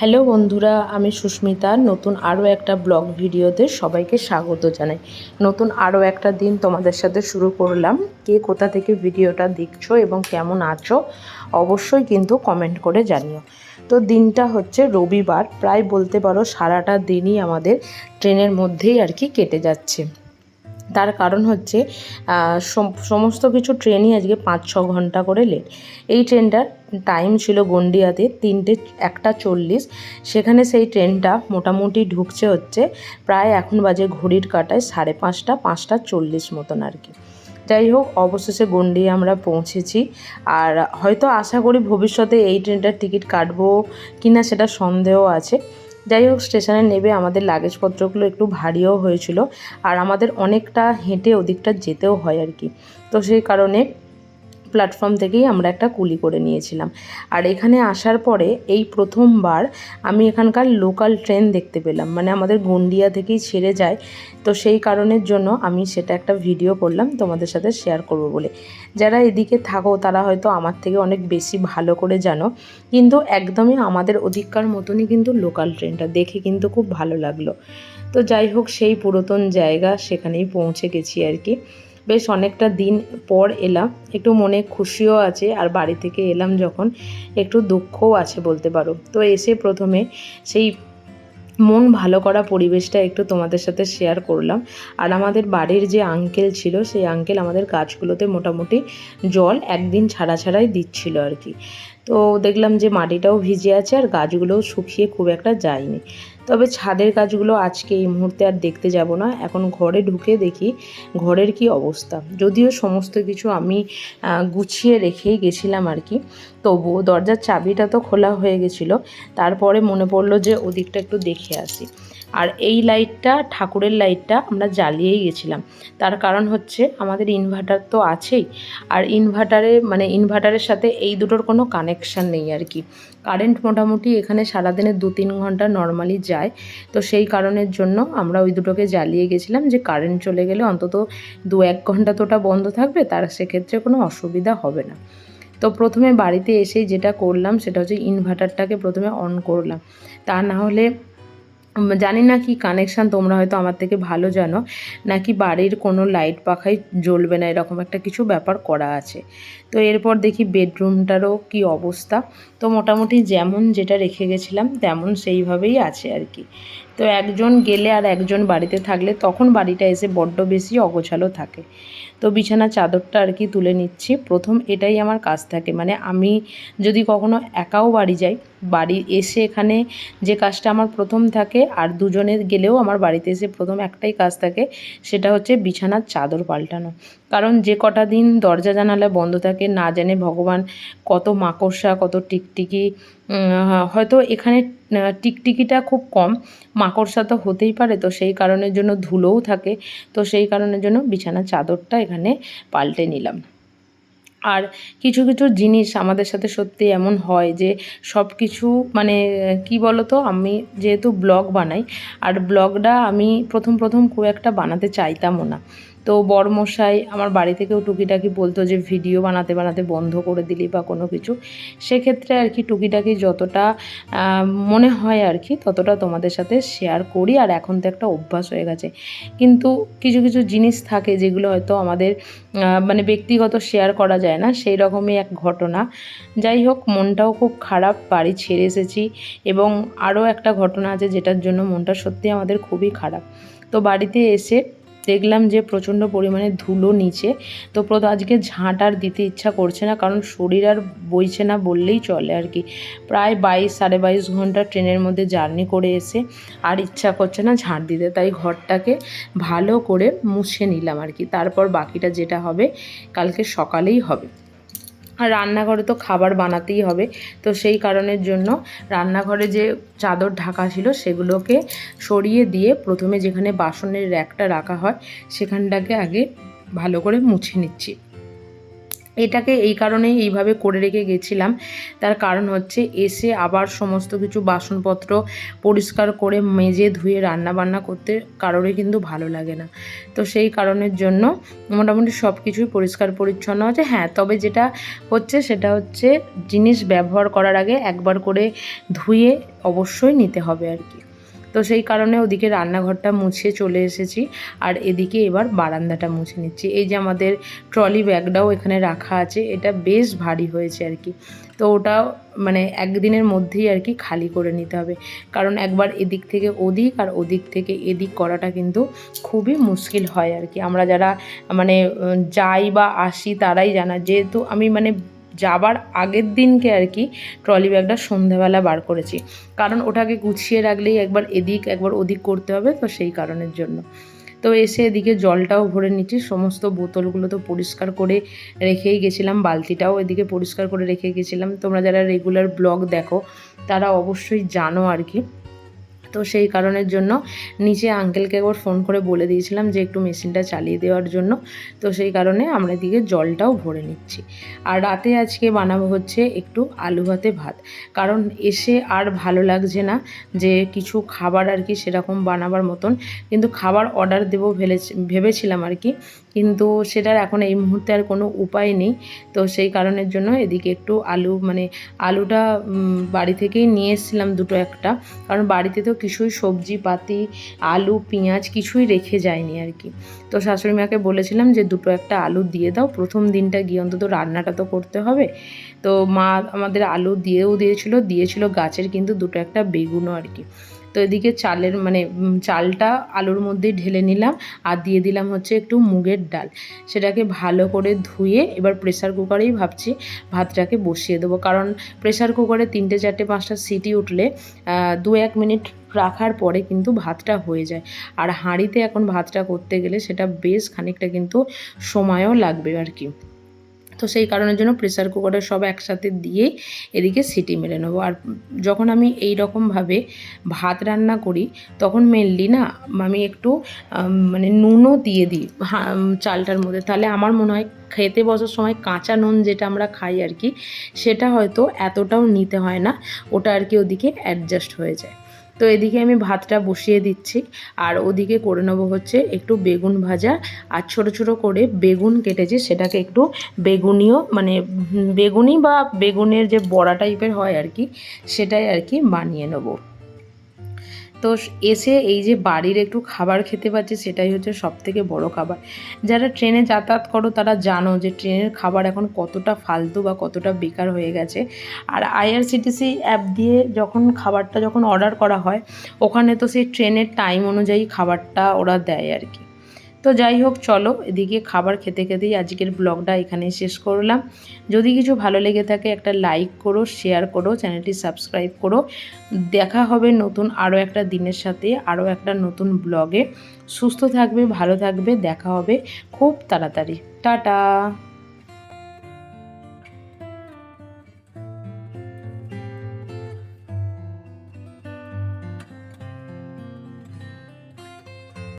Hello বন্ধুরা, আমি সুস্মিতা। নতুন আরও একটা ব্লগ ভিডিওতে সবাইকে স্বাগত জানাই। নতুন আরও একটা দিন তোমাদের সাথে শুরু করলাম। কে কোথা থেকে ভিডিওটা দেখছো এবং কেমন আছো অবশ্যই কিন্তু কমেন্ট করে জানিও। তো দিনটা হচ্ছে রবিবার, প্রায় বলতে পারো সারাটা দিনই আমাদের ট্রেনের মধ্যেই আর কি কেটে যাচ্ছে। তার কারণ হচ্ছে সমস্ত কিছু ট্রেনই আজকে 5-6 ঘন্টা করে লেট। এই ট্রেনটার টাইম ছিল গন্ডিয়াতে 1:40, সেখানে সেই ট্রেনটা মোটামুটি ঢুকছে হচ্ছে প্রায় এখন বাজে ঘড়ির কাঁটায় 5:30, 5:40 মতন আর কি। যাই হোক, অবশেষে গন্ডিয়া আমরা পৌঁছেছি। আর হয়তো আশা করি ভবিষ্যতে এই ট্রেনটার টিকিট কাটবো কি না সেটা সন্দেহ আছে। যাই হোক, স্টেশনে নেবে আমাদের লাগেজপত্রগুলো একটু ভারীও হয়েছিল, আর আমাদের অনেকটা হেঁটে ওদিকটা যেতেও হয় আর কি। তো সেই কারণে প্ল্যাটফর্ম থেকেই আমরা একটা কুলি করে নিয়েছিলাম। আর এখানে আসার পরে এই প্রথমবার আমি এখানকার লোকাল ট্রেন দেখতে পেলাম, মানে আমাদের গন্ডিয়া থেকেই ছেড়ে যায়। তো সেই কারণের জন্য আমি সেটা একটা ভিডিও করলাম তোমাদের সাথে শেয়ার করব বলে। যারা এদিকে থাকো তারা হয়তো আমার থেকে অনেক বেশি ভালো করে জানো, কিন্তু একদমই আমাদের ওদিককার মতনই কিন্তু লোকাল ট্রেনটা দেখে কিন্তু খুব ভালো লাগলো। তো যাই হোক, সেই পুরাতন জায়গা সেখানেই পৌঁছে গেছি আর কি। বেশ অনেকটা দিন পর এলাম, একটু মনে খুশিও আছে, আর বাড়ি থেকে এলাম যখন একটু দুঃখও আছে বলতে পারো। তো এসে প্রথমে সেই মন ভালো করা পরিবেশটা একটু তোমাদের সাথে শেয়ার করলাম। আর আমাদের বাড়ির যে আঙ্কেল ছিল, সেই আঙ্কেল আমাদের গাছগুলোতে মোটামুটি জল একদিন ছাড়াই দিচ্ছিল আর কি। তো দেখলাম যে মাটিটাও ভিজে আছে আর গাছগুলোও শুকিয়ে খুব একটা যায়নি। তবে ছাদের গাছগুলো আজকে এই মুহূর্তে আর দেখতে যাব না, এখন ঘরে ঢুকে দেখি ঘরের কি অবস্থা। যদিও সমস্ত কিছু আমি গুছিয়ে রেখেই গেছিলাম আর কি, তবুও দরজার চাবিটা তো খোলা হয়ে গেছিলো। তারপরে মনে পড়লো যে ওদিকটা একটু দেখে আসি। আর এই লাইটটা, ঠাকুরের লাইটটা আমরা জ্বালিয়েই গেছিলাম। তার কারণ হচ্ছে আমাদের ইনভার্টার তো আছেই, আর ইনভার্টারের সাথে এই দুটোর কোনো কানেকশান নেই আর কি। কারেন্ট মোটামুটি এখানে সারাদিনে 2-3 ঘন্টা নর্মালি যায়। তো সেই কারণের জন্য আমরা ওই দুটোকে জ্বালিয়ে গেছিলাম, যে কারেন্ট চলে গেলে অন্তত 2-1 ঘন্টা তো ওটা বন্ধ থাকবে, তার সেক্ষেত্রে কোনো অসুবিধা হবে না। তো প্রথমে বাড়িতে এসেই যেটা করলাম সেটা হচ্ছে ইনভার্টারটাকে প্রথমে অন করলাম। তা না হলে জানি না কি কানেকশান, তোমরা হয়তো আমার থেকে ভালো জানো, নাকি বাড়ির কোনো লাইট পাখাই জ্বলবে না, এরকম একটা কিছু ব্যাপার করা আছে। তো এরপর দেখি বেডরুমটারও কি অবস্থা। তো মোটামুটি যেমন যেটা রেখে গেছিলাম তেমন সেইভাবেই আছে আর কি। তো একজন গেলে আর একজন বাড়িতে থাকলে তখন বাড়িটা এসে বড্ড বেশি অগোছালো থাকে। তো বিছানার চাদরটা আর কি তুলে নিচ্ছি। প্রথম এটাই আমার কাজ থাকে, মানে আমি যদি কখনো একাও বাড়ি যাই, বাড়ি এসে এখানে যে কাজটা আমার প্রথম থাকে, আর দুজনে গেলেও আমার বাড়িতে এসে প্রথম একটাই কাজ থাকে, সেটা হচ্ছে বিছানার চাদর পাল্টানো। কারণ যে কটা দিন দরজা জানালা বন্ধ থাকে, না জানে ভগবান কত মাকড়সা, কত টিকটিকি। হয়তো এখানে টিকটিকিটা খুব কম, মাকড়সা তো হতেই পারে। তো সেই কারণের জন্য ধুলোও থাকে। তো সেই কারণের জন্য বিছানার চাদরটা এখানে পাল্টে নিলাম। আর কিছু কিছু জিনিস আমাদের সাথে সত্যি এমন হয় যে সব কিছু, মানে কি বলো তো, আমি যেহেতু ব্লগ বানাই, আর ব্লগটা আমি প্রথম খুব একটা বানাতে চাইতামও না। তো বড়মশাই আমার বাড়ি থেকেও টুকিটাকি বলতো যে ভিডিও বানাতে বন্ধ করে দিলি বা কোনো কিছু। সেক্ষেত্রে আর কি টুকিটাকি যতটা মনে হয় আর কি ততটা তোমাদের সাথে শেয়ার করি, আর এখন তো একটা অভ্যাস হয়ে গেছে। কিন্তু কিছু কিছু জিনিস থাকে যেগুলো হয়তো আমাদের মানে ব্যক্তিগত শেয়ার করা যায় না, সেই রকমই এক ঘটনা। যাই হোক, মনটাও খুব খারাপ, বাড়ি ছেড়ে এসেছি। এবং আরও একটা ঘটনা আছে যেটার জন্য মনটা সত্যি আমাদের খুবই খারাপ। তো বাড়িতে এসে দেখলাম যে প্রচণ্ড পরিমাণে ধুলো নিচে। তো আজকে ঝাঁট আর দিতে ইচ্ছা করছে না, কারণ শরীর আর বইছে না বললেই চলে আর কি। প্রায় 22-22.5 ঘন্টা ট্রেনের মধ্যে জার্নি করে এসে আর ইচ্ছা করছে না ঝাঁট দিতে, তাই ঘরটাকে ভালো করে মুছে নিলাম আর কি। তারপর বাকিটা যেটা হবে কালকে সকালেই হবে। আর রান্নাঘরে তো খাবার বানাতেই হবে, তো সেই কারণের জন্য রান্নাঘরে যে চাদর ঢাকা ছিল সেগুলোকে সরিয়ে দিয়ে প্রথমে যেখানে বাসনের র্যাকটা রাখা হয় সেখানটাকে আগে ভালো করে মুছে নিচ্ছি। এটাকে এই কারণেই এইভাবে করে রেখে গেছিলাম, তার কারণ হচ্ছে এসে আবার সমস্ত কিছু বাসনপত্র পরিষ্কার করে মেজে ধুয়ে রান্না বান্না করতে কারোরই কিন্তু ভালো লাগে না। তো সেই কারণের জন্য মোটামুটি সব কিছুই পরিষ্কার পরিচ্ছন্ন আছে। হ্যাঁ, তবে যেটা হচ্ছে সেটা হচ্ছে জিনিস ব্যবহার করার আগে একবার করে ধুয়ে অবশ্যই নিতে হবে আর কি। তো সেই কারণে ওদিকে রান্নাঘরটা মুছে চলে এসেছি, আর এদিকে এবার বারান্দাটা মুছে নিচ্ছি। এই যে আমাদের ট্রলি ব্যাগটাও এখানে রাখা আছে, এটা বেশ ভারী হয়েছে আর কি। তো ওটাও মানে একদিনের মধ্যেই আর কি খালি করে নিতে হবে, কারণ একবার এদিক থেকে ওদিক আর ওদিক থেকে এদিক করাটা কিন্তু খুবই মুশকিল হয় আর কি। আমরা যারা মানে যাই বা আসি তারাই জানা, যেহেতু আমি মানে যাবার আগের দিনকে আর কি ট্রলি ব্যাগটা সন্ধ্যাবেলা বার করেছি, কারণ ওটাকে গুছিয়ে রাখলেই একবার এদিক একবার ওদিক করতে হবে, তো সেই কারণের জন্য। তো এসে এদিকে জলটাও ভরে নিচ্ছি, সমস্ত বোতলগুলো তো পরিষ্কার করে রেখেই গেছিলাম, বালতিটাও এদিকে পরিষ্কার করে রেখে গেছিলাম। তোমরা যারা রেগুলার ব্লগ দেখো তারা অবশ্যই জানো আর কি। তো সেই কারণের জন্য নিচে আঙ্কেলকে একবার ফোন করে বলে দিয়েছিলাম যে একটু মেশিনটা চালিয়ে দেওয়ার জন্য। তো সেই কারণে আমরা এদিকে জলটাও ভরে নিচ্ছি। আর রাতে আজকে বানাবো হচ্ছে একটু আলু ভাতে ভাত, কারণ এসে আর ভালো লাগছে না যে কিছু খাবার আর কি সেরকম বানাবার মতন, কিন্তু খাবার অর্ডার দেবো ভেবেছিলাম আর কি, কিন্তু সেটার এখন এই মুহূর্তে আর কোনো উপায় নেই। তো সেই কারণের জন্য এদিকে একটু আলুটা বাড়ি থেকেই নিয়ে এসেছিলাম দুটো একটা, কারণ বাড়িতে তো কিছুই সবজিপাতি আলু পেঁয়াজ কিছুই রেখে যায়নি আর কি। তো শাশুড়ি মাকে বলেছিলাম যে দুটো একটা আলু দিয়ে দাও, প্রথম দিনটা গিয়ে অন্তত রান্নাটা তো করতে হবে। তো মা আমাদের আলু দিয়েছিল গাছের, কিন্তু দুটো একটা বেগুনও আর কি। তো এদিকে চালটা আলুর মধ্যে ঢেলে নিলাম, আর দিয়ে দিলাম হচ্ছে একটু মুগের ডাল। সেটাকে ভালো করে ধুয়ে এবার প্রেসার কুকারেই ভাবছি ভাতটাকে বসিয়ে দেবো, কারণ প্রেসার কুকারে 3টে 4টে 5টা সিটি উঠলে 2-1 মিনিট রাখার পরে কিন্তু ভাতটা হয়ে যায়। আর হাঁড়িতে এখন ভাতটা করতে গেলে সেটা বেশ খানিকটা কিন্তু সময়ও লাগবে আর কি। তো সেই কারণের জন্য প্রেসার কুকারে সব একসাথে দিয়ে এদিকে সিটি মেরে নেবো। আর যখন আমি এই রকমভাবে ভাত রান্না করি তখন মেনলি না আমি একটু নুনও দিয়ে দিই চালটার মধ্যে, তাহলে আমার মনে হয় খেতে বসার সময় কাঁচা নুন যেটা আমরা খাই আর কি, সেটা হয়তো এতটাও নিতে হয় না, ওটা আর কি ওদিকে অ্যাডজাস্ট হয়ে যায়। তো এদিকে আমি ভাতটা বসিয়ে দিচ্ছি, আর ওদিকে করে নেবো হচ্ছে একটু বেগুন ভাজা, আর ছোট ছোট করে বেগুন কেটেছি, সেটাকে একটু বেগুনি বা বেগুনের যে বড়া টাইপের হয় আর কি, সেটাই আর কি বানিয়ে নেবো। তো এসে এই যে বাড়ির একটু খাবার খেতে পাচ্ছি, সেটাই হচ্ছে সবথেকে বড় খাবার। যারা ট্রেনে যাতায়াত করো তারা জানো যে ট্রেনের খাবার এখন কতটা ফালতু বা কতটা বেকার হয়ে গেছে। আর আইআরসিটিসি অ্যাপ দিয়ে খাবারটা যখন অর্ডার করা হয়, ওখানে তো সেই ট্রেনের টাইম অনুযায়ী খাবারটা ওরা দেয় আর কি। তো যাই হোক, চলো এদিকে খাবার খেতে খেতেই আজকের ব্লগটা এখানেই শেষ করলাম। যদি কিছু ভালো লেগে থাকে একটা লাইক করো, শেয়ার করো, চ্যানেলটি সাবস্ক্রাইব করো। দেখা হবে নতুন আরও একটা দিনের সাথে, আরও একটা নতুন ব্লগে। সুস্থ থাকবে, ভালো থাকবে, দেখা হবে খুব তাড়াতাড়ি। টাটা।